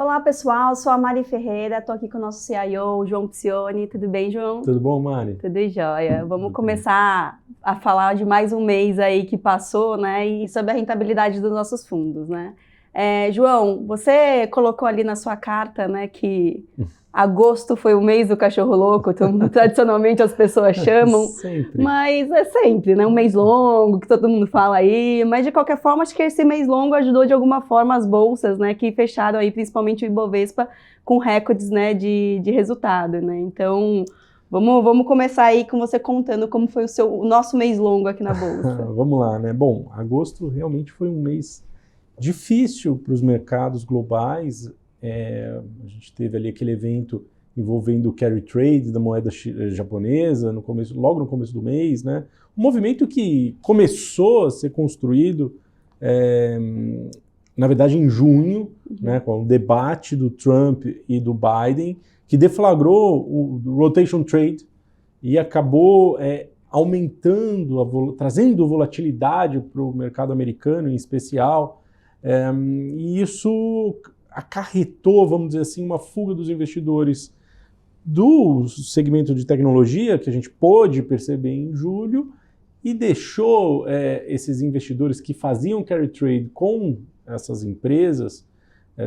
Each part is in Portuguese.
Olá pessoal, sou a Mari Ferreira, estou aqui com o nosso CIO, João Piccioni. Tudo bem, João? Tudo bom, Mari? Tudo jóia. Vamos começar a falar de mais um mês aí que passou, né, e sobre a rentabilidade dos nossos fundos, né? João, você colocou ali na sua carta, né, que agosto foi o mês do cachorro louco, então, tradicionalmente as pessoas chamam. Sempre. Mas é sempre, né, um mês longo, que todo mundo fala aí, mas de qualquer forma, acho que esse mês longo ajudou de alguma forma as bolsas, né, que fecharam aí, principalmente o Ibovespa, com recordes, né, de resultado, né, então... Vamos começar aí com você contando como foi o nosso mês longo aqui na Bolsa. Vamos lá, né? Bom, agosto realmente foi um mês difícil para os mercados globais. A gente teve ali aquele evento envolvendo o carry trade da moeda japonesa, logo no começo do mês, né? Um movimento que começou a ser construído, na verdade, em junho, né, com o debate do Trump e do Biden, que deflagrou o rotation trade e acabou aumentando, trazendo volatilidade para o mercado americano em especial, e isso acarretou, vamos dizer assim, uma fuga dos investidores do segmento de tecnologia, que a gente pôde perceber em julho, e deixou esses investidores que faziam carry trade com essas empresas,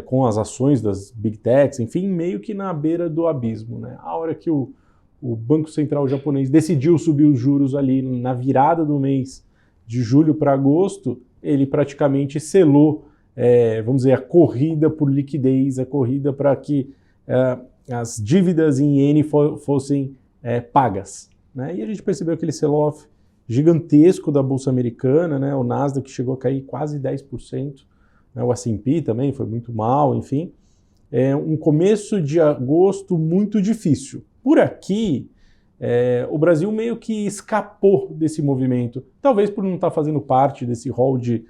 com as ações das Big Techs, enfim, meio que na beira do abismo, né? A hora que o Banco Central japonês decidiu subir os juros ali na virada do mês de julho para agosto, ele praticamente selou, vamos dizer, a corrida por liquidez, a corrida para que as dívidas em iene fossem pagas, né? E a gente percebeu aquele sell-off gigantesco da Bolsa Americana, né? O Nasdaq chegou a cair quase 10%, o S&P também foi muito mal, enfim. Um começo de agosto muito difícil. Por aqui, o Brasil meio que escapou desse movimento, talvez por não estar fazendo parte desse hall de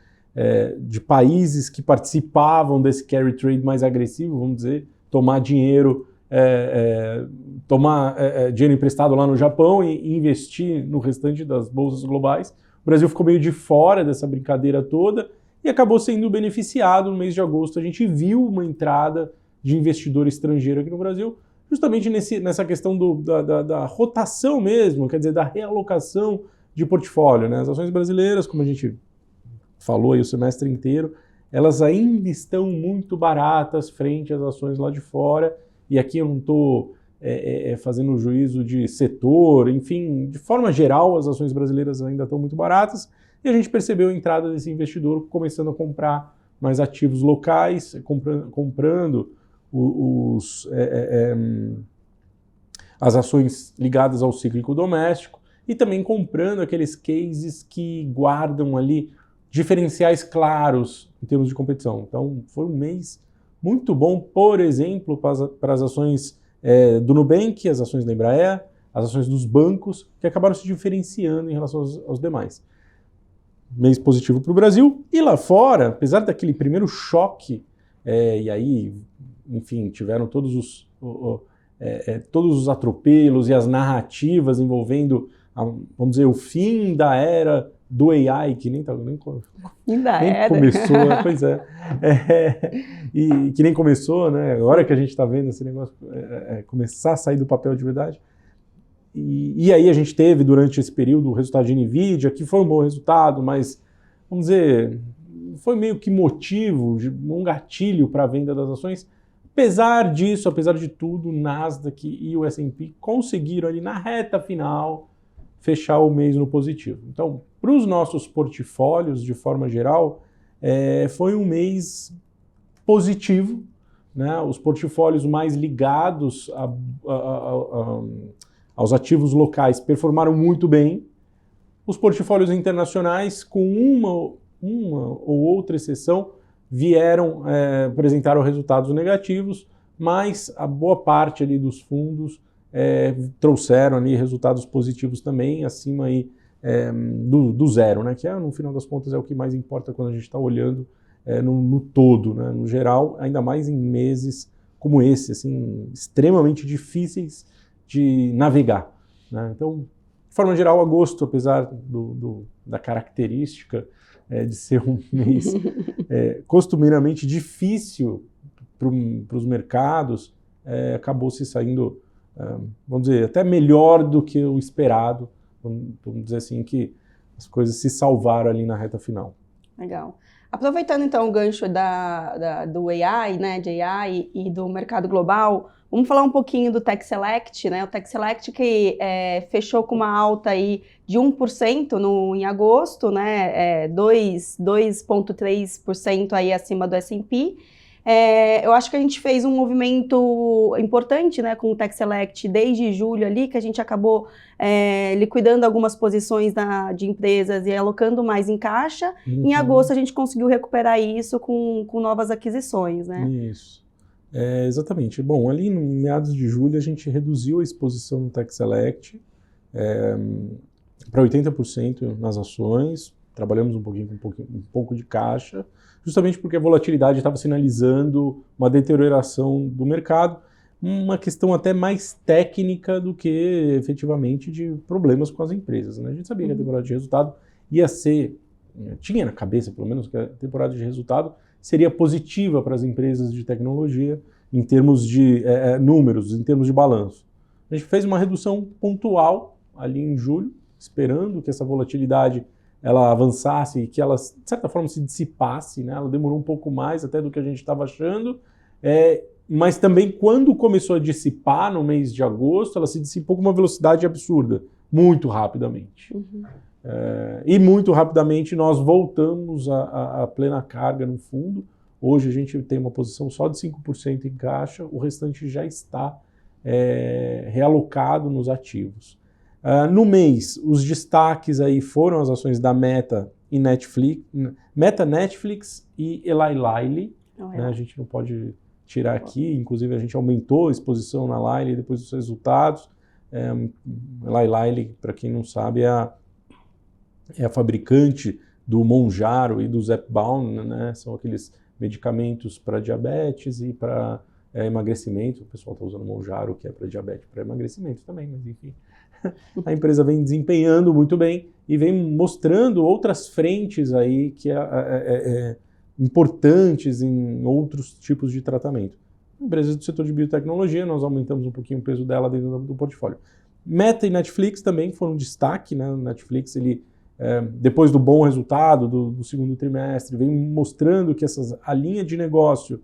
países que participavam desse carry trade mais agressivo, vamos dizer, tomar dinheiro emprestado lá no Japão e investir no restante das bolsas globais. O Brasil ficou meio de fora dessa brincadeira toda, e acabou sendo beneficiado no mês de agosto. A gente viu uma entrada de investidor estrangeiro aqui no Brasil, justamente nessa questão da rotação mesmo, quer dizer, da realocação de portfólio, né? As ações brasileiras, como a gente falou aí o semestre inteiro, elas ainda estão muito baratas frente às ações lá de fora, e aqui eu não estou fazendo um juízo de setor, enfim, de forma geral, as ações brasileiras ainda estão muito baratas, e a gente percebeu a entrada desse investidor começando a comprar mais ativos locais, comprando as ações ligadas ao cíclico doméstico e também comprando aqueles cases que guardam ali diferenciais claros em termos de competição. Então, foi um mês muito bom, por exemplo, para as ações do Nubank, as ações da Embraer, as ações dos bancos, que acabaram se diferenciando em relação aos demais. Mês positivo para o Brasil, e lá fora, apesar daquele primeiro choque, e aí, enfim, tiveram todos os atropelos e as narrativas envolvendo, vamos dizer, o fim da era do AI, que nem começou, pois e que nem começou, né? Agora que a gente está vendo esse negócio começar a sair do papel de verdade. E aí a gente teve, durante esse período, o resultado de NVIDIA, que foi um bom resultado, mas, vamos dizer, foi meio que motivo, um gatilho para a venda das ações. Apesar disso, apesar de tudo, o Nasdaq e o S&P conseguiram ali na reta final fechar o mês no positivo. Então, para os nossos portfólios, de forma geral, foi um mês positivo, né? Os portfólios mais ligados aos ativos locais performaram muito bem. Os portfólios internacionais, com uma ou outra exceção, apresentaram resultados negativos, mas a boa parte ali dos fundos trouxeram ali resultados positivos também, acima aí, do zero, né? Que no final das contas é o que mais importa quando a gente está olhando no todo, né? No geral, ainda mais em meses como esse, assim, extremamente difíceis de navegar, né? Então, de forma geral, agosto, apesar da característica de ser um mês costumeiramente difícil para os mercados, acabou se saindo, vamos dizer, até melhor do que o esperado. Vamos dizer assim, que as coisas se salvaram ali na reta final. Legal. Aproveitando então o gancho do AI, né, de AI e do mercado global, vamos falar um pouquinho do Tech Select, né? O Tech Select que fechou com uma alta aí de 1% em agosto, né? 2,3% aí acima do S&P. Eu acho que a gente fez um movimento importante, né, com o Tech Select desde julho ali, que a gente acabou liquidando algumas posições de empresas e alocando mais em caixa. Uhum. Em agosto a gente conseguiu recuperar isso com novas aquisições, né? Isso. Exatamente. Bom, ali no meados de julho a gente reduziu a exposição no Tech Select para 80% nas ações, trabalhamos um pouco de caixa, justamente porque a volatilidade estava sinalizando uma deterioração do mercado, uma questão até mais técnica do que efetivamente de problemas com as empresas, né? A gente sabia que a temporada de resultado ia ser, tinha na cabeça pelo menos que a temporada de resultado seria positiva para as empresas de tecnologia em termos de números, em termos de balanço. A gente fez uma redução pontual ali em julho, esperando que essa volatilidade ela avançasse e que ela, de certa forma, se dissipasse, né? Ela demorou um pouco mais até do que a gente estava achando, mas também quando começou a dissipar no mês de agosto, ela se dissipou com uma velocidade absurda, muito rapidamente. Uhum. E muito rapidamente nós voltamos a plena carga no fundo. Hoje a gente tem uma posição só de 5% em caixa, o restante já está realocado nos ativos. No mês, os destaques aí foram as ações da Meta e Netflix, Meta, Netflix e Eli Lilly. Né? A gente não pode tirar aqui, inclusive a gente aumentou a exposição na Lilly depois dos resultados. Eli Lilly, para quem não sabe, é a fabricante do Mounjaro e do Zepbound, né? São aqueles medicamentos para diabetes e para emagrecimento. O pessoal está usando Mounjaro, que é para diabetes, para emagrecimento também, mas enfim. A empresa vem desempenhando muito bem e vem mostrando outras frentes aí que importantes em outros tipos de tratamento. Empresas do setor de biotecnologia, nós aumentamos um pouquinho o peso dela dentro do portfólio. Meta e Netflix também foram destaque, né? O Netflix, ele, depois do bom resultado do segundo trimestre, vem mostrando que a linha de negócio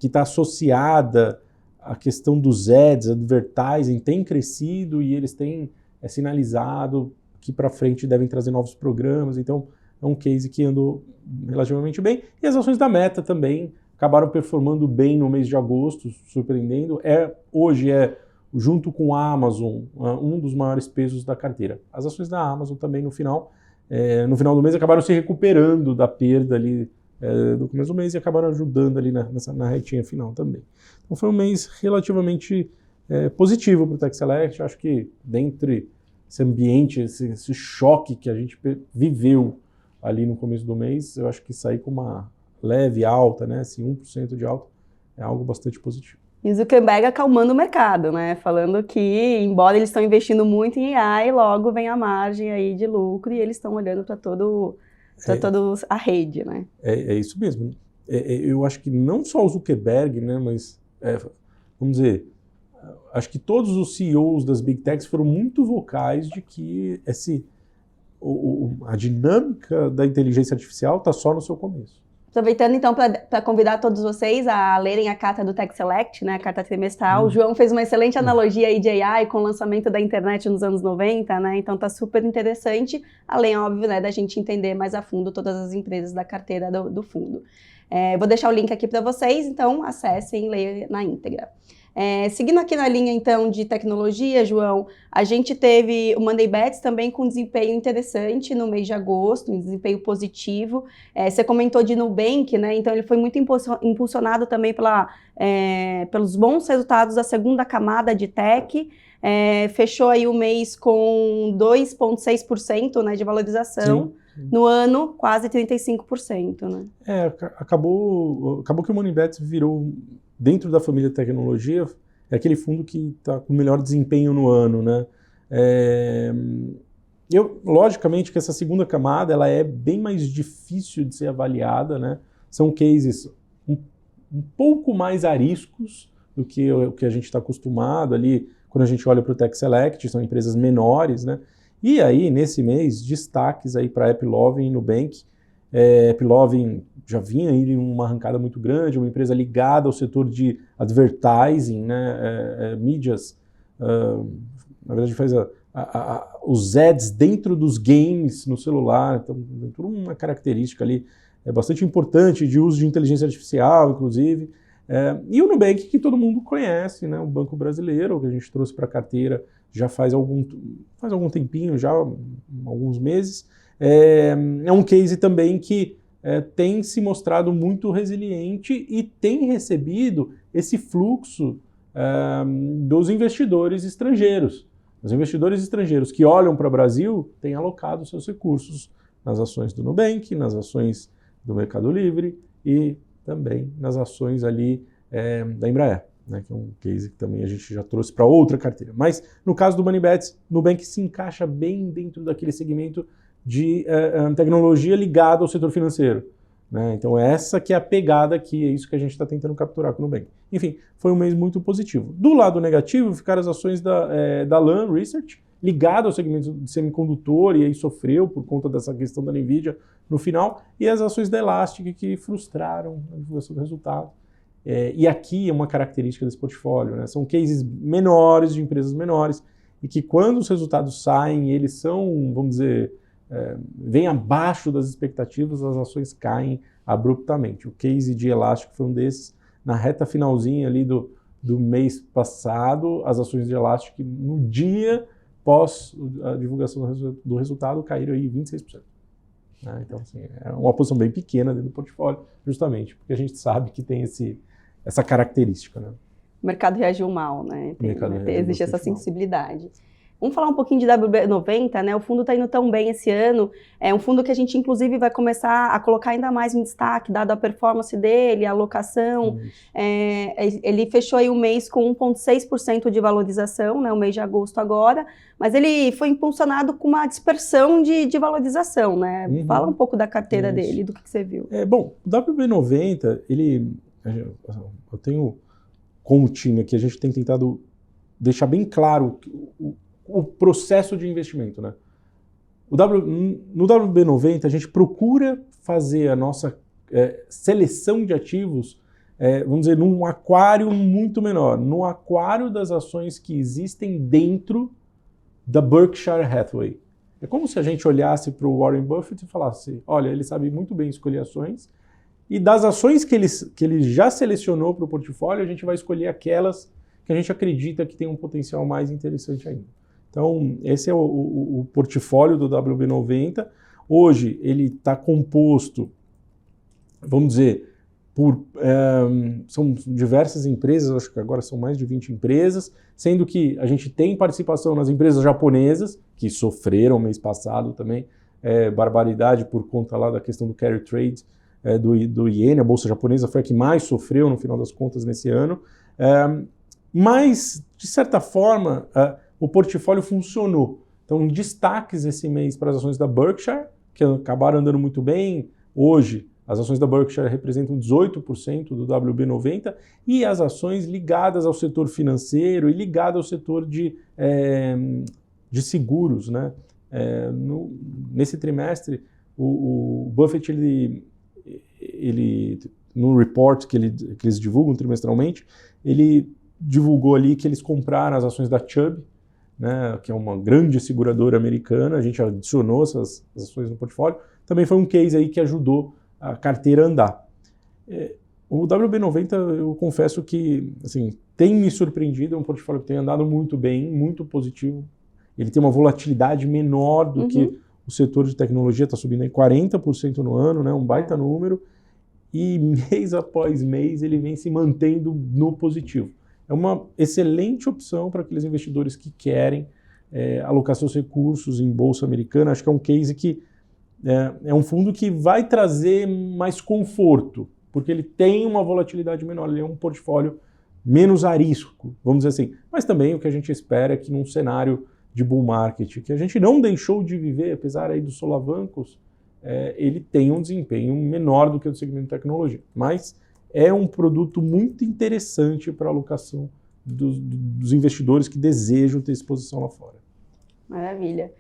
que está associada à questão dos ads, advertising, tem crescido e eles têm sinalizado que para frente devem trazer novos programas. Então, é um case que andou relativamente bem. E as ações da Meta também acabaram performando bem no mês de agosto, surpreendendo. Hoje junto com a Amazon, um dos maiores pesos da carteira. As ações da Amazon também no final do mês acabaram se recuperando da perda ali do começo do mês e acabaram ajudando ali na retinha final também. Então foi um mês relativamente positivo para o Tech Select. Acho que dentre esse ambiente, esse choque que a gente viveu ali no começo do mês, eu acho que sair com uma leve alta, né, assim, 1% de alta, é algo bastante positivo. E o Zuckerberg acalmando o mercado, né? Falando que, embora eles estão investindo muito em AI, logo vem a margem aí de lucro e eles estão olhando para toda a rede, né? É isso mesmo. Eu acho que não só o Zuckerberg, né, mas, vamos dizer, acho que todos os CEOs das Big Techs foram muito vocais de que a dinâmica da inteligência artificial está só no seu começo. Aproveitando então para convidar todos vocês a lerem a carta do Tech Select, né, a carta trimestral. O João fez uma excelente analogia aí de AI com o lançamento da internet nos anos 90, né? Então tá super interessante, além, óbvio, né, da gente entender mais a fundo todas as empresas da carteira do fundo. Vou deixar o link aqui para vocês, então acessem e leiam na íntegra. Seguindo aqui na linha, então, de tecnologia, João, a gente teve o Monday Bets também com desempenho interessante no mês de agosto, um desempenho positivo. Você comentou de Nubank, né? Então, ele foi muito impulsionado também pelos bons resultados da segunda camada de tech. Fechou aí o mês com 2,6%, né, de valorização. Sim. No ano, quase 35%, né? Acabou que o Monday Bets virou, dentro da família de tecnologia, é aquele fundo que está com o melhor desempenho no ano, né? Logicamente que essa segunda camada ela é bem mais difícil de ser avaliada, né? São cases um pouco mais ariscos do que o que a gente está acostumado ali, quando a gente olha para o Tech Select, são empresas menores, né? E aí, nesse mês, destaques aí para AppLovin e Nubank. AppLovin já vinha aí em uma arrancada muito grande, uma empresa ligada ao setor de advertising, né? Mídias, na verdade faz os ads dentro dos games no celular, então tem toda uma característica ali bastante importante de uso de inteligência artificial, inclusive. E o Nubank, que todo mundo conhece, né? Um banco brasileiro que a gente trouxe para a carteira já faz algum tempinho, já alguns meses. É um case também que tem se mostrado muito resiliente e tem recebido esse fluxo dos investidores estrangeiros. Os investidores estrangeiros que olham para o Brasil têm alocado seus recursos nas ações do Nubank, nas ações do Mercado Livre e também nas ações ali da Embraer, né, que é um case que também a gente já trouxe para outra carteira. Mas no caso do MoneyBets, Nubank se encaixa bem dentro daquele segmento de tecnologia ligada ao setor financeiro, né? Então essa que é a pegada aqui, é isso que a gente está tentando capturar com o Nubank. Enfim, foi um mês muito positivo. Do lado negativo, ficaram as ações da Lam Research, ligada ao segmento de semicondutor, e aí sofreu por conta dessa questão da NVIDIA no final, e as ações da Elastic, que frustraram a divulgação do resultado. E aqui é uma característica desse portfólio, né? São cases menores, de empresas menores, e que quando os resultados saem, eles são, vamos dizer, vêm abaixo das expectativas, as ações caem abruptamente. O case de Elastic foi um desses. Na reta finalzinha ali do mês passado, as ações de Elastic, no dia pós a divulgação do resultado, caíram aí 26%. Né? Então, assim, é uma posição bem pequena dentro do portfólio, justamente porque a gente sabe que tem essa característica. Né? O mercado reagiu mal, né? Existe essa sensibilidade. Mal. Vamos falar um pouquinho de WB90, né? O fundo está indo tão bem esse ano. É um fundo que a gente, inclusive, vai começar a colocar ainda mais em destaque, dado a performance dele, a alocação. Ele fechou aí o mês com 1,6% de valorização, né? O mês de agosto agora. Mas ele foi impulsionado com uma dispersão de valorização, né? Fala um pouco da carteira dele, do que você viu. Bom, o WB90, eu tenho com o time aqui, a gente tem tentado deixar bem claro o processo de investimento, né? No WB90, a gente procura fazer a nossa seleção de ativos, vamos dizer, num aquário muito menor, no aquário das ações que existem dentro da Berkshire Hathaway. É como se a gente olhasse para o Warren Buffett e falasse, olha, ele sabe muito bem escolher ações, e das ações que ele já selecionou para o portfólio, a gente vai escolher aquelas que a gente acredita que tem um potencial mais interessante ainda. Então, esse é o portfólio do WB90. Hoje, ele está composto, vamos dizer, são diversas empresas, acho que agora são mais de 20 empresas, sendo que a gente tem participação nas empresas japonesas, que sofreram mês passado também, barbaridade por conta lá da questão do carry trade do iene. A bolsa japonesa foi a que mais sofreu, no final das contas, nesse ano. Mas, de certa forma, o portfólio funcionou. Então, destaques esse mês para as ações da Berkshire, que acabaram andando muito bem. Hoje, as ações da Berkshire representam 18% do WB90, e as ações ligadas ao setor financeiro e ligadas ao setor de seguros, né? Nesse trimestre, o Buffett, ele no report que eles divulgam trimestralmente, ele divulgou ali que eles compraram as ações da Chubb, né, que é uma grande seguradora americana. A gente adicionou essas ações no portfólio. Também foi um case aí que ajudou a carteira a andar. O WB90, eu confesso que assim, tem me surpreendido, é um portfólio que tem andado muito bem, muito positivo. Ele tem uma volatilidade menor do que o setor de tecnologia, está subindo aí 40% no ano, né, um baita número, e mês após mês ele vem se mantendo no positivo. É uma excelente opção para aqueles investidores que querem alocar seus recursos em bolsa americana. Acho que é um case que é um fundo que vai trazer mais conforto, porque ele tem uma volatilidade menor, ele é um portfólio menos a risco, vamos dizer assim. Mas também o que a gente espera é que num cenário de bull market, que a gente não deixou de viver, apesar aí dos solavancos, ele tem um desempenho menor do que o do segmento de tecnologia. Mas é um produto muito interessante para a alocação dos investidores que desejam ter exposição lá fora. Maravilha.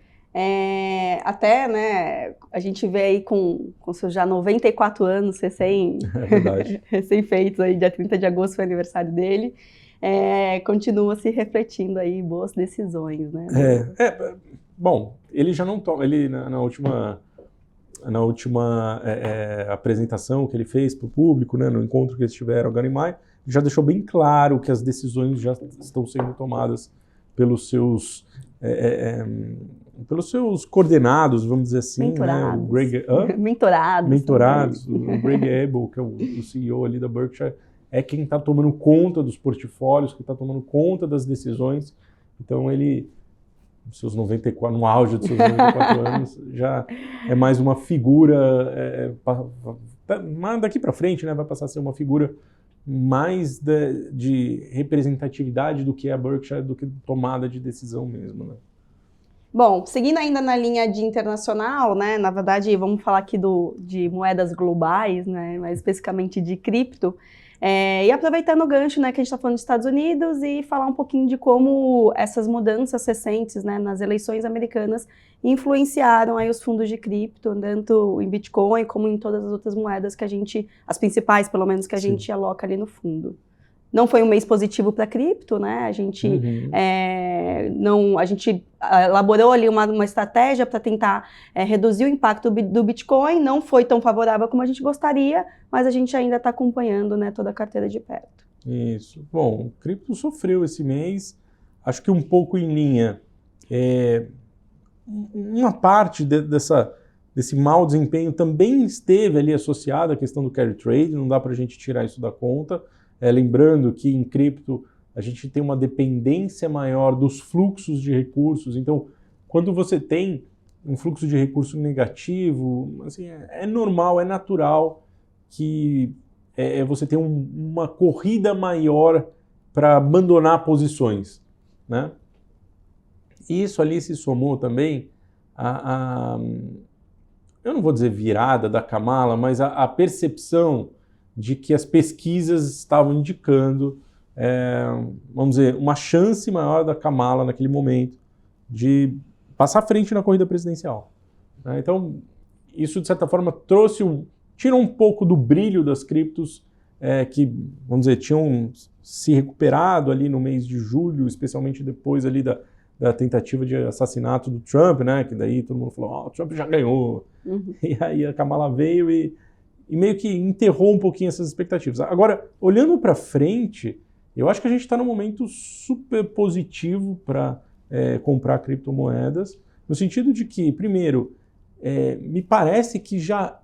Até, né, a gente vê aí com seus já 94 anos recém-feitos, aí dia 30 de agosto foi o aniversário dele, continua se refletindo aí boas decisões, né? Bom, ele já não toma, ele na última apresentação que ele fez para o público, né, no encontro que eles tiveram, Gani Mai, já deixou bem claro que as decisões já estão sendo tomadas pelos seus coordenados, vamos dizer assim, mentorados. Né? O Greg, mentorados. O Greg Abel, que é o CEO ali da Berkshire, é quem está tomando conta dos portfólios, que está tomando conta das decisões. Então ele, no auge dos seus 94 anos, já é mais uma figura, mas daqui para frente, né, vai passar a ser uma figura mais de representatividade do que é a Berkshire, do que tomada de decisão mesmo, né? Bom, seguindo ainda na linha de internacional, né, na verdade vamos falar aqui de moedas globais, né, mais especificamente de cripto, e aproveitando o gancho, né, que a gente está falando dos Estados Unidos e falar um pouquinho de como essas mudanças recentes, né, nas eleições americanas influenciaram aí os fundos de cripto, tanto em Bitcoin como em todas as outras moedas que as principais pelo menos, que a gente aloca ali no fundo. Não foi um mês positivo para cripto, né? A gente elaborou ali uma estratégia para tentar reduzir o impacto do Bitcoin. Não foi tão favorável como a gente gostaria, mas a gente ainda está acompanhando, né, toda a carteira de perto. Isso. Bom, o cripto sofreu esse mês, acho que um pouco em linha. Uma parte desse mau desempenho também esteve ali associada à questão do carry trade, não dá para a gente tirar isso da conta. Lembrando que em cripto a gente tem uma dependência maior dos fluxos de recursos, então quando você tem um fluxo de recurso negativo, assim, é normal, é natural que você tenha uma corrida maior para abandonar posições, né? E isso ali se somou também eu não vou dizer virada da Kamala, mas a percepção de que as pesquisas estavam indicando, vamos dizer, uma chance maior da Kamala naquele momento de passar à frente na corrida presidencial. Então, isso de certa forma tirou um pouco do brilho das criptos que, vamos dizer, tinham se recuperado ali no mês de julho, especialmente depois ali da tentativa de assassinato do Trump, né? Que daí todo mundo falou, o Trump já ganhou. Uhum. E aí a Kamala veio e meio que enterrou um pouquinho essas expectativas. Agora, olhando para frente, eu acho que a gente está num momento super positivo para comprar criptomoedas, no sentido de que, primeiro, me parece que já,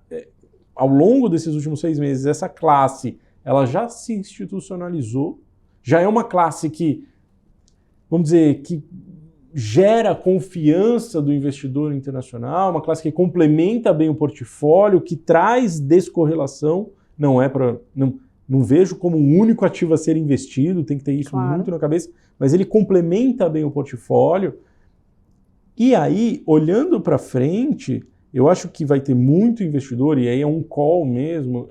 ao longo desses últimos 6 meses, essa classe ela já se institucionalizou, já é uma classe que, vamos dizer, que gera confiança do investidor internacional, uma classe que complementa bem o portfólio, que traz descorrelação, não vejo como um único ativo a ser investido, tem que ter isso muito na cabeça, mas ele complementa bem o portfólio. E aí, olhando para frente, eu acho que vai ter muito investidor, e aí é um call mesmo,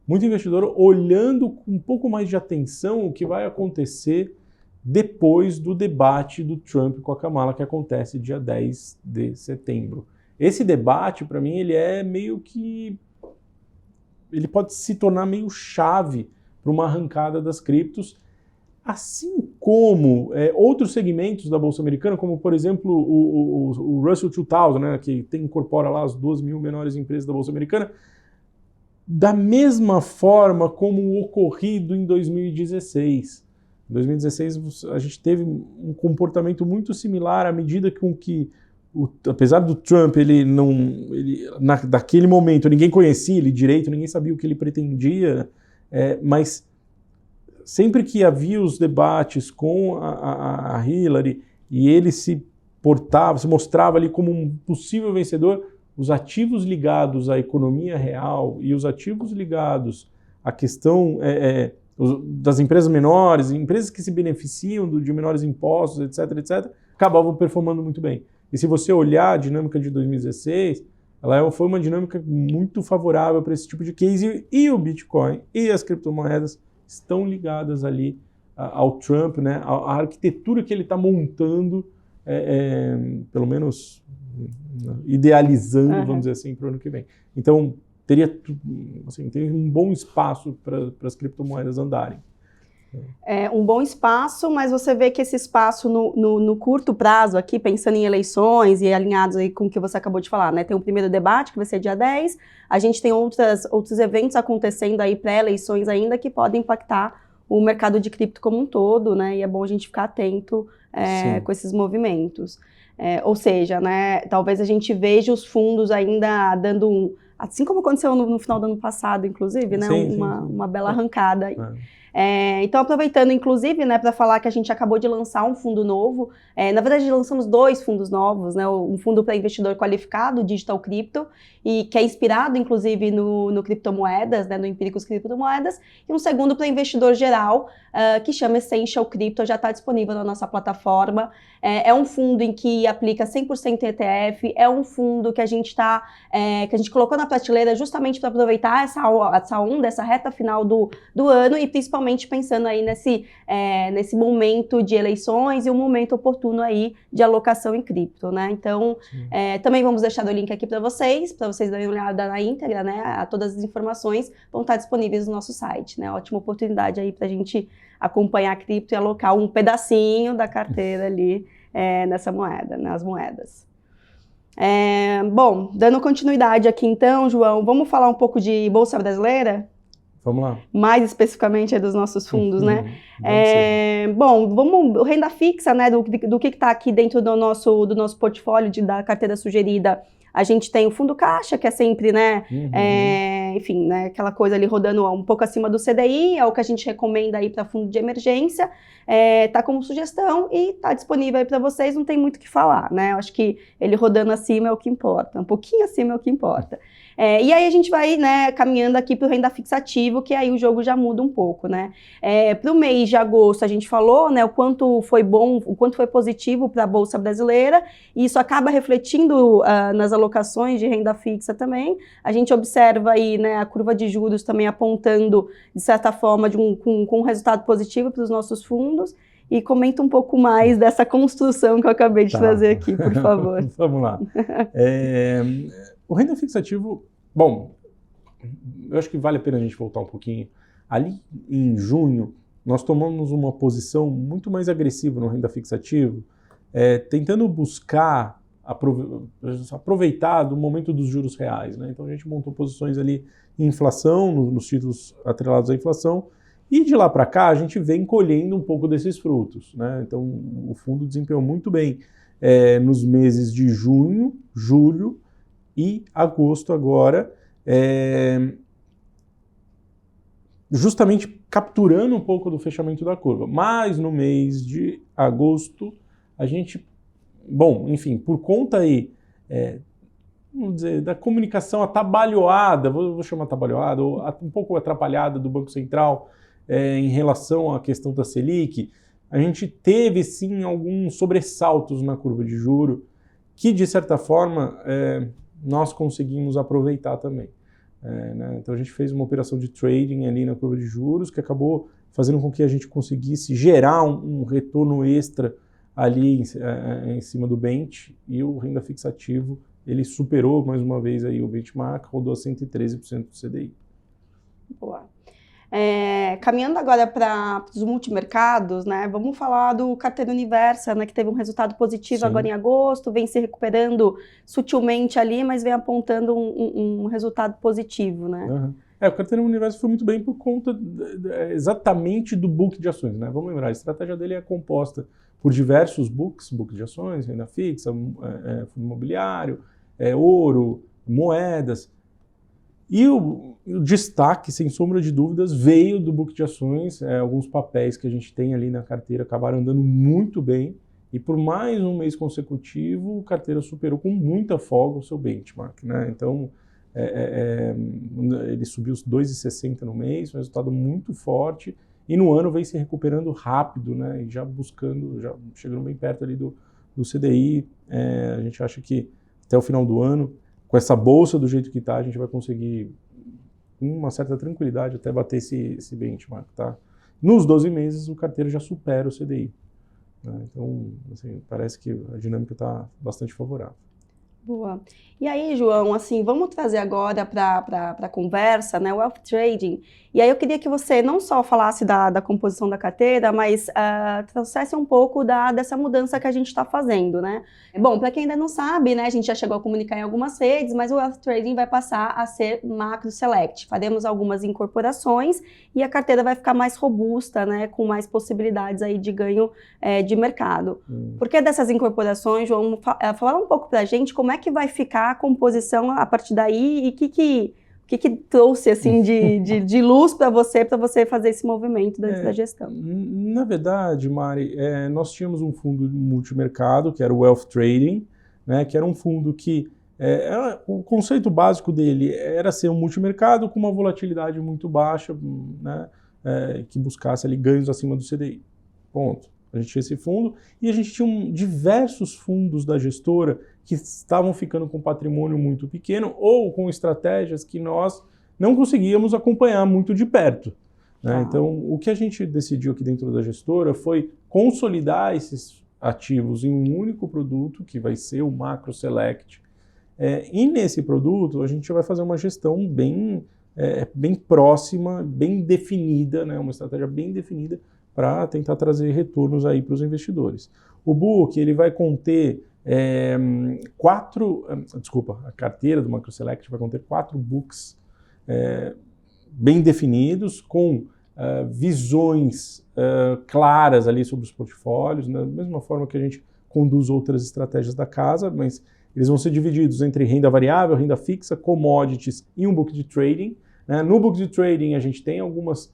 muito investidor olhando com um pouco mais de atenção o que vai acontecer depois do debate do Trump com a Kamala, que acontece dia 10 de setembro. Esse debate, para mim, ele pode se tornar meio chave para uma arrancada das criptos, assim como outros segmentos da Bolsa Americana, como, por exemplo, o Russell 2000, né, que incorpora lá as 2.000 menores empresas da Bolsa Americana, da mesma forma como o ocorrido em 2016. Em 2016, a gente teve um comportamento muito similar à medida com que, apesar do Trump, daquele momento, ninguém conhecia ele direito, ninguém sabia o que ele pretendia, mas sempre que havia os debates com a Hillary e ele se mostrava ali como um possível vencedor, os ativos ligados à economia real e os ativos ligados à questão das empresas menores, empresas que se beneficiam de menores impostos, etc., acabavam performando muito bem. E se você olhar a dinâmica de 2016, foi uma dinâmica muito favorável para esse tipo de case, e o Bitcoin e as criptomoedas estão ligadas ali ao Trump, né? A arquitetura que ele está montando, pelo menos idealizando, vamos dizer assim, para o ano que vem. Então, tem um bom espaço para as criptomoedas andarem. Um bom espaço, mas você vê que esse espaço no curto prazo aqui, pensando em eleições e alinhados aí com o que você acabou de falar, né? Tem o primeiro debate, que vai ser dia 10, a gente tem outros eventos acontecendo aí, pré-eleições ainda, que podem impactar o mercado de cripto como um todo, né? E é bom a gente ficar atento com esses movimentos. Ou seja, né, talvez a gente veja os fundos ainda dando assim como aconteceu no final do ano passado, inclusive, né? Uma bela arrancada aí. Então, aproveitando, inclusive, né, para falar que a gente acabou de lançar um fundo novo. Na verdade, lançamos 2 fundos novos, né? Um fundo para investidor qualificado, Digital Crypto, e que é inspirado, inclusive, no criptomoedas, né, no Empíricos Criptomoedas, e um segundo para investidor geral, que chama Essential Crypto, já está disponível na nossa plataforma. É um fundo em que aplica 100% ETF, é um fundo que a gente colocou na prateleira justamente para aproveitar essa onda, essa reta final do ano, e principalmente pensando aí nesse momento de eleições e um momento oportuno aí de alocação em cripto, né? Então, também vamos deixar o link aqui para vocês darem uma olhada na íntegra, né? Todas as informações vão estar disponíveis no nosso site, né? Ótima oportunidade aí para a gente acompanhar a cripto e alocar um pedacinho da carteira ali nessa moeda, nas moedas. Bom, dando continuidade aqui então, João, vamos falar um pouco de Bolsa Brasileira? Vamos lá. Mais especificamente dos nossos fundos, né? Bom, renda fixa, né? Do que está aqui dentro do nosso portfólio da carteira sugerida. A gente tem o fundo caixa, que é sempre, né? Enfim, né? Aquela coisa ali rodando um pouco acima do CDI, é o que a gente recomenda aí para fundo de emergência. Tá como sugestão e tá disponível aí para vocês, não tem muito o que falar, né? Eu acho que ele rodando acima é o que importa, um pouquinho acima é o que importa. E aí a gente vai, né, caminhando aqui para o renda fixa ativo, que aí o jogo já muda um pouco, né? Para o mês de agosto a gente falou, né, o quanto foi bom, o quanto foi positivo para a Bolsa Brasileira, e isso acaba refletindo nas alocações de renda fixa também. A gente observa aí, né, a curva de juros também apontando, de certa forma, com um resultado positivo para os nossos fundos. E comenta um pouco mais dessa construção que eu acabei de trazer aqui, por favor. Vamos lá. O renda fixa ativo, bom, eu acho que vale a pena a gente voltar um pouquinho. Ali em junho, nós tomamos uma posição muito mais agressiva no renda fixa ativo, tentando buscar aproveitar do momento dos juros reais, né? Então a gente montou posições ali em inflação, nos títulos atrelados à inflação, e de lá para cá a gente vem colhendo um pouco desses frutos, né? Então o fundo desempenhou muito bem nos meses de junho, julho e agosto agora, justamente capturando um pouco do fechamento da curva. Mas no mês de agosto a gente, bom, enfim, por conta aí, vamos dizer, da comunicação atabalhoada, vou chamar atabalhoada, ou um pouco atrapalhada do Banco Central em relação à questão da Selic, a gente teve sim alguns sobressaltos na curva de juro que, de certa forma, nós conseguimos aproveitar também. Né? Então a gente fez uma operação de trading ali na curva de juros que acabou fazendo com que a gente conseguisse gerar um retorno extra ali em cima do bench, e o renda fixa ativo ele superou mais uma vez aí o benchmark, rodou a 113% do CDI. Boa. Caminhando agora para os multimercados, né? Vamos falar do Carteira Universa, né? Que teve um resultado positivo agora em agosto, vem se recuperando sutilmente ali, mas vem apontando um resultado positivo, né? O Carteira Universo foi muito bem por conta exatamente do book de ações, né? Vamos lembrar, a estratégia dele é composta por diversos books de ações, renda fixa, fundo imobiliário, ouro, moedas. E o destaque, sem sombra de dúvidas, veio do book de ações. Alguns papéis que a gente tem ali na carteira acabaram andando muito bem, e por mais um mês consecutivo, a carteira superou com muita folga o seu benchmark, né? Então, ele subiu os 2,60 no mês, um resultado muito forte, e no ano vem se recuperando rápido, né? E já chegando bem perto ali do CDI. A gente acha que até o final do ano com essa bolsa do jeito que está, a gente vai conseguir, com uma certa tranquilidade, até bater esse benchmark, tá? Nos 12 meses, o carteira já supera o CDI. Né? Então, assim, parece que a dinâmica está bastante favorável. Boa. E aí, João, assim, vamos trazer agora para a conversa, né, o Wealth Trading. E aí eu queria que você não só falasse da composição da carteira, mas trouxesse um pouco dessa mudança que a gente está fazendo, né? Bom, para quem ainda não sabe, né, a gente já chegou a comunicar em algumas redes, mas o Wealth Trading vai passar a ser Macro Select. Faremos algumas incorporações e a carteira vai ficar mais robusta, né, com mais possibilidades aí de ganho de mercado. Por que dessas incorporações, João? Falar um pouco para a gente como é que vai ficar a composição a partir daí e o que trouxe assim de luz para você fazer esse movimento dentro da gestão? Na verdade, Mari, nós tínhamos um fundo multimercado, que era o Wealth Trading, né, que era um fundo que o conceito básico dele era ser um multimercado com uma volatilidade muito baixa, né, que buscasse ali ganhos acima do CDI. Ponto. A gente tinha esse fundo e a gente tinha diversos fundos da gestora que estavam ficando com patrimônio muito pequeno ou com estratégias que nós não conseguíamos acompanhar muito de perto. Né? Então, o que a gente decidiu aqui dentro da gestora foi consolidar esses ativos em um único produto, que vai ser o Macro Select. E nesse produto, a gente vai fazer uma gestão bem próxima, bem definida, né? Uma estratégia bem definida, para tentar trazer retornos aí para os investidores. O book, ele vai conter a carteira do Macro Select vai conter 4 books bem definidos, com visões claras ali sobre os portfólios, né? Da mesma forma que a gente conduz outras estratégias da casa, mas eles vão ser divididos entre renda variável, renda fixa, commodities e um book de trading. Né? No book de trading, a gente tem algumas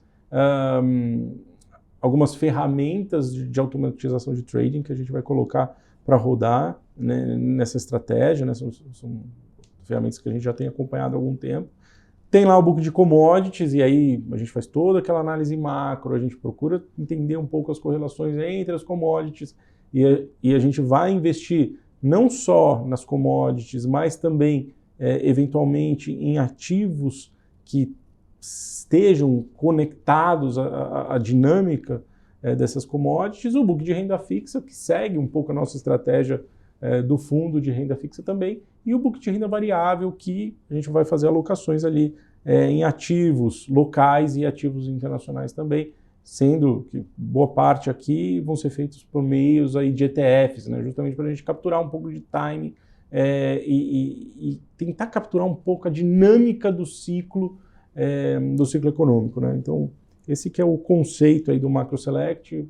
ferramentas de automatização de trading que a gente vai colocar para rodar, né, nessa estratégia, né, são ferramentas que a gente já tem acompanhado há algum tempo. Tem lá o book de commodities e aí a gente faz toda aquela análise macro, a gente procura entender um pouco as correlações entre as commodities e a gente vai investir não só nas commodities, mas também eventualmente em ativos que estejam conectados à dinâmica dessas commodities, o book de renda fixa, que segue um pouco a nossa estratégia do fundo de renda fixa também, e o book de renda variável, que a gente vai fazer alocações ali em ativos locais e ativos internacionais também, sendo que boa parte aqui vão ser feitos por meios aí de ETFs, né, justamente para a gente capturar um pouco de timing e tentar capturar um pouco a dinâmica do ciclo econômico, né? Então, esse que é o conceito aí do Macro Select.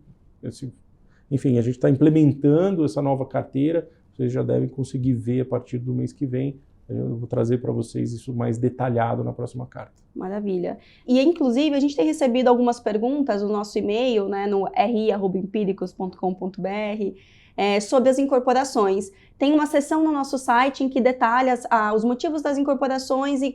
Enfim, a gente está implementando essa nova carteira, vocês já devem conseguir ver a partir do mês que vem. Eu vou trazer para vocês isso mais detalhado na próxima carta. Maravilha. E, inclusive, a gente tem recebido algumas perguntas no nosso e-mail, né, no ri@empiricus.com.br, sobre as incorporações. Tem uma seção no nosso site em que detalha os motivos das incorporações e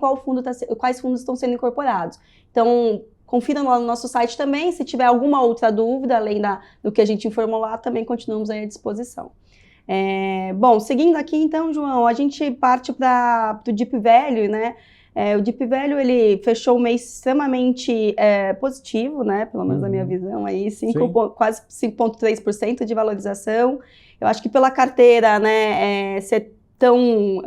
quais fundos estão sendo incorporados. Então, confiram lá no nosso site também. Se tiver alguma outra dúvida, além do que a gente informou lá, também continuamos aí à disposição. Bom, seguindo aqui então, João, a gente parte para o Deep Value, né? O Deep Value, ele fechou o mês extremamente positivo, né? Pelo menos na minha visão aí, quase 5,3% de valorização. Eu acho que pela carteira, né, ser tão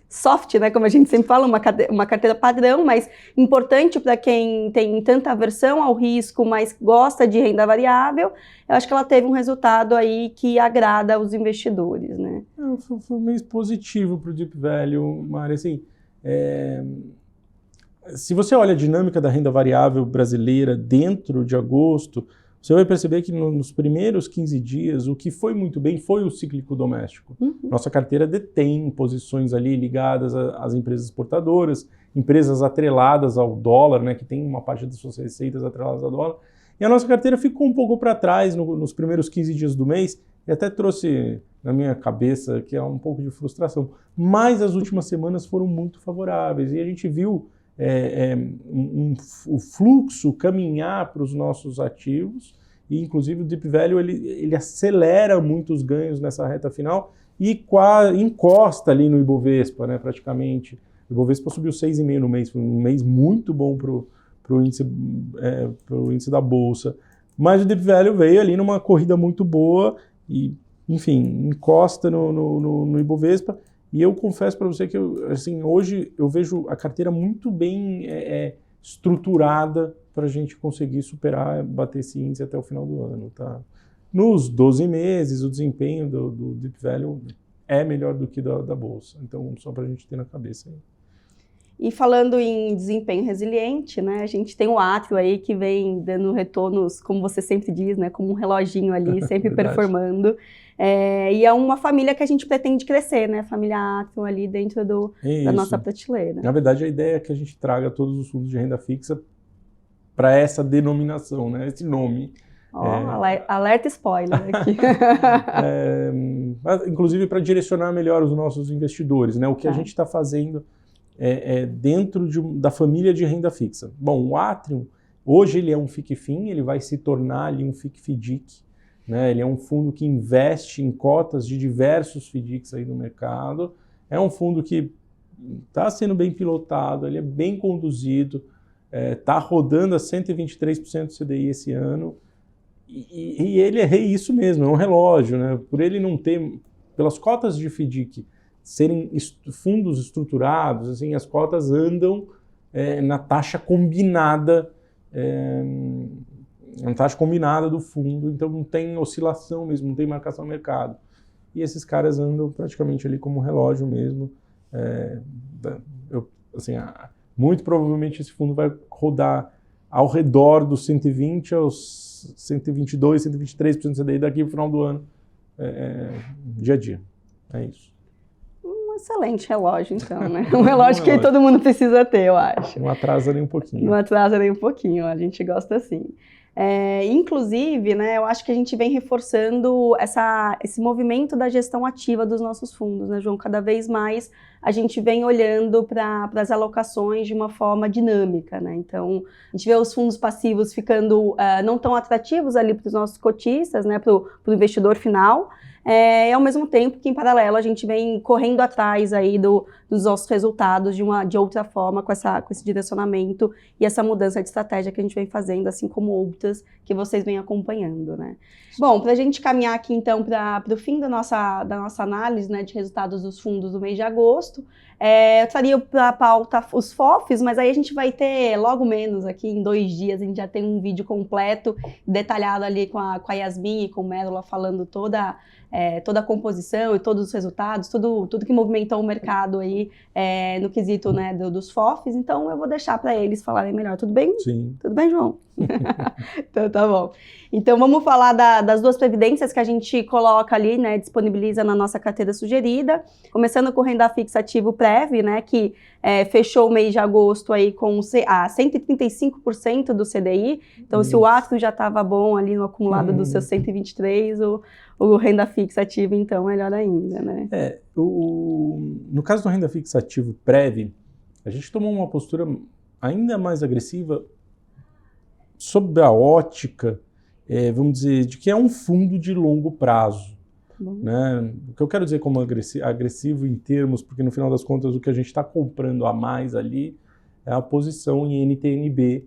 soft, né, como a gente sempre fala, uma carteira padrão, mas importante para quem tem tanta aversão ao risco, mas gosta de renda variável, eu acho que ela teve um resultado aí que agrada os investidores, né? Foi um mês positivo para o Deep Value, Mari, assim, se você olha a dinâmica da renda variável brasileira dentro de agosto, você vai perceber que nos primeiros 15 dias, o que foi muito bem foi o cíclico doméstico. Nossa carteira detém posições ali ligadas às empresas exportadoras, empresas atreladas ao dólar, né, que tem uma parte das suas receitas atreladas ao dólar. E a nossa carteira ficou um pouco para trás nos primeiros 15 dias do mês, e até trouxe na minha cabeça que é um pouco de frustração. Mas as últimas semanas foram muito favoráveis, e a gente viu o fluxo caminhar para os nossos ativos, e inclusive o Deep Value ele acelera muito os ganhos nessa reta final, e encosta ali no Ibovespa, né, praticamente. O Ibovespa subiu 6,5% no mês, foi um mês muito bom pro índice da Bolsa. Mas o Deep Value veio ali numa corrida muito boa e, enfim, encosta no Ibovespa. E eu confesso para você que assim, hoje eu vejo a carteira muito bem estruturada para a gente conseguir superar, bater esse índice até o final do ano. Tá? Nos 12 meses, o desempenho do Deep Value é melhor do que da Bolsa. Então, só para a gente ter na cabeça aí. E falando em desempenho resiliente, né, a gente tem o Atrio aí que vem dando retornos, como você sempre diz, né, como um reloginho ali, sempre performando. E é uma família que a gente pretende crescer, né, a família Atrio ali dentro da nossa prateleira. Na verdade, a ideia é que a gente traga todos os fundos de renda fixa para essa denominação, né, esse nome. Alerta spoiler aqui. Inclusive para direcionar melhor os nossos investidores, né, o que a gente está fazendo dentro da família de renda fixa. Bom, o Atrium, hoje ele é um FIC-FIM, ele vai se tornar ali um FIC-FDIC, né? Ele é um fundo que investe em cotas de diversos FDICs aí no mercado, é um fundo que está sendo bem pilotado, ele é bem conduzido, está rodando a 123% do CDI esse ano, e ele é isso mesmo, é um relógio, né? Por ele não ter, pelas cotas de FDIC, serem fundos estruturados, assim, as cotas andam na taxa combinada, na taxa combinada do fundo, então não tem oscilação mesmo, não tem marcação no mercado. E esses caras andam praticamente ali como um relógio mesmo. Muito provavelmente esse fundo vai rodar ao redor dos 120 aos 122, 123% do CDI daqui para o final do ano, dia a dia. É isso. Excelente relógio, então, né? Um relógio que todo mundo precisa ter, eu acho. Não atrasa nem um pouquinho. Não atrasa nem um pouquinho, a gente gosta assim. Inclusive, né, eu acho que a gente vem reforçando esse movimento da gestão ativa dos nossos fundos, né, João? Cada vez mais a gente vem olhando para as alocações de uma forma dinâmica, né? Então, a gente vê os fundos passivos ficando não tão atrativos ali para os nossos cotistas, né, para o investidor final. Ao mesmo tempo que, em paralelo, a gente vem correndo atrás aí dos nossos resultados de outra forma, com esse direcionamento e essa mudança de estratégia que a gente vem fazendo, assim como outras que vocês vem acompanhando, né? Bom, para a gente caminhar aqui, então, para o fim da nossa análise, né, de resultados dos fundos do mês de agosto, eu traria para a pauta os FOFs, mas aí a gente vai ter logo menos aqui, em 2 dias, a gente já tem um vídeo completo, detalhado ali com a Yasmin e com o Médula, falando toda a composição e todos os resultados, tudo que movimentou o mercado aí no quesito, né, dos FOFs. Então eu vou deixar para eles falarem melhor. Tudo bem? Sim. Tudo bem, João? Então tá bom. Então vamos falar das 2 previdências que a gente coloca ali, né, disponibiliza na nossa carteira sugerida. Começando com renda fixa ativo Prev, né, que fechou o mês de agosto aí com 135% do CDI. Então se o Atrio já estava bom ali no acumulado dos seus 123, o renda fixa ativo, então, melhor ainda, né? No caso do renda fixa ativo Prev, a gente tomou uma postura ainda mais agressiva sob a ótica, vamos dizer, de que é um fundo de longo prazo. Né? O que eu quero dizer como agressivo em termos, porque no final das contas o que a gente está comprando a mais ali é a posição em NTNB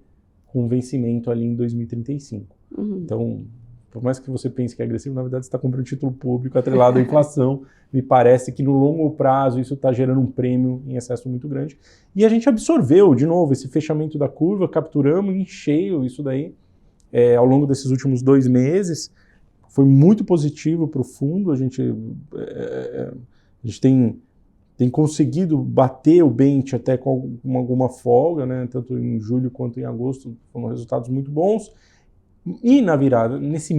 com vencimento ali em 2035. Então, por mais que você pense que é agressivo, na verdade você está comprando título público atrelado à inflação. Me parece que no longo prazo isso está gerando um prêmio em excesso muito grande. E a gente absorveu, de novo, esse fechamento da curva, capturamos em cheio isso daí ao longo desses últimos 2 meses. Foi muito positivo para o fundo. A gente tem conseguido bater o bench até com alguma folga, né? Tanto em julho quanto em agosto foram resultados muito bons. E na virada, nesse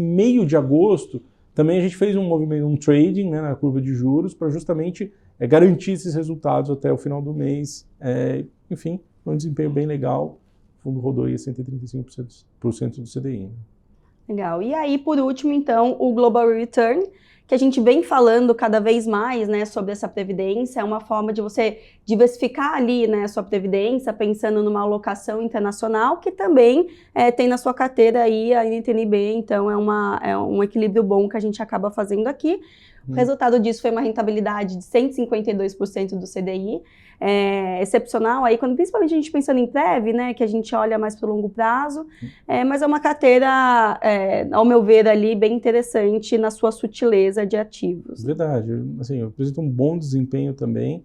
meio de agosto, também a gente fez um movimento, um trading, né, na curva de juros para justamente garantir esses resultados até o final do mês. Enfim, um desempenho bem legal. O fundo rodou aí a 135% do CDI. Legal. E aí, por último, então, o Global Return, que a gente vem falando cada vez mais, né, sobre essa previdência, é uma forma de você diversificar ali, né, a sua previdência, pensando numa alocação internacional, que também tem na sua carteira aí a NTN-B, então é um equilíbrio bom que a gente acaba fazendo aqui. O resultado disso foi uma rentabilidade de 152% do CDI, excepcional aí, quando principalmente a gente pensando em PREV, né, que a gente olha mais para o longo prazo, mas é uma carteira, ao meu ver, ali bem interessante na sua sutileza de ativos. Verdade, assim, apresenta um bom desempenho também.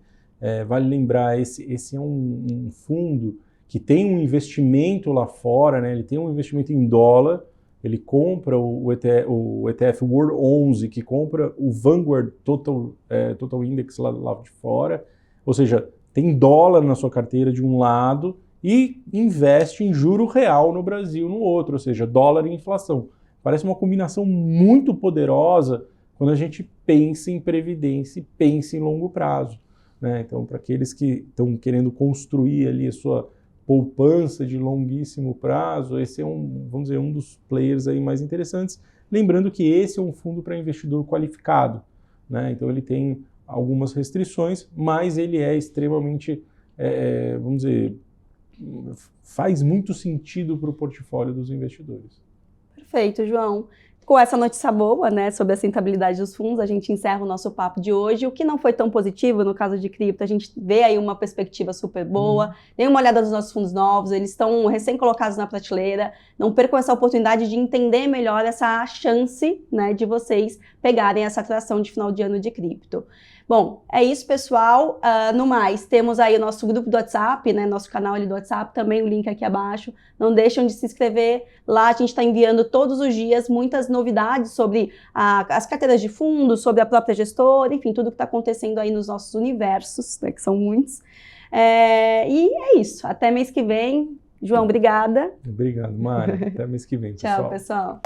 Vale lembrar, esse é um fundo que tem um investimento lá fora, né, ele tem um investimento em dólar. Ele compra o ETF World 11, que compra o Vanguard Total Index lá de fora, ou seja, tem dólar na sua carteira de um lado e investe em juro real no Brasil no outro, ou seja, dólar e inflação. Parece uma combinação muito poderosa quando a gente pensa em previdência e pensa em longo prazo, né? Então, para aqueles que estão querendo construir ali a sua poupança de longuíssimo prazo, esse é vamos dizer, um dos players aí mais interessantes. Lembrando que esse é um fundo para investidor qualificado, né? Então ele tem algumas restrições, mas ele é extremamente, vamos dizer, faz muito sentido para o portfólio dos investidores. Perfeito, João. Com essa notícia boa, né, sobre a rentabilidade dos fundos, a gente encerra o nosso papo de hoje. O que não foi tão positivo no caso de cripto, a gente vê aí uma perspectiva super boa. Dê uma olhada nos nossos fundos novos, eles estão recém-colocados na prateleira. Não percam essa oportunidade de entender melhor essa chance, né, de vocês pegarem essa atração de final de ano de cripto. Bom, é isso, pessoal. No mais, temos aí o nosso grupo do WhatsApp, né? Nosso canal ali do WhatsApp, também o link aqui abaixo. Não deixem de se inscrever. Lá a gente está enviando todos os dias muitas novidades sobre as carteiras de fundos, sobre a própria gestora, enfim, tudo que está acontecendo aí nos nossos universos, né? Que são muitos. E é isso. Até mês que vem. João, obrigada. Obrigado, Mari. Até mês que vem, pessoal. Tchau, pessoal.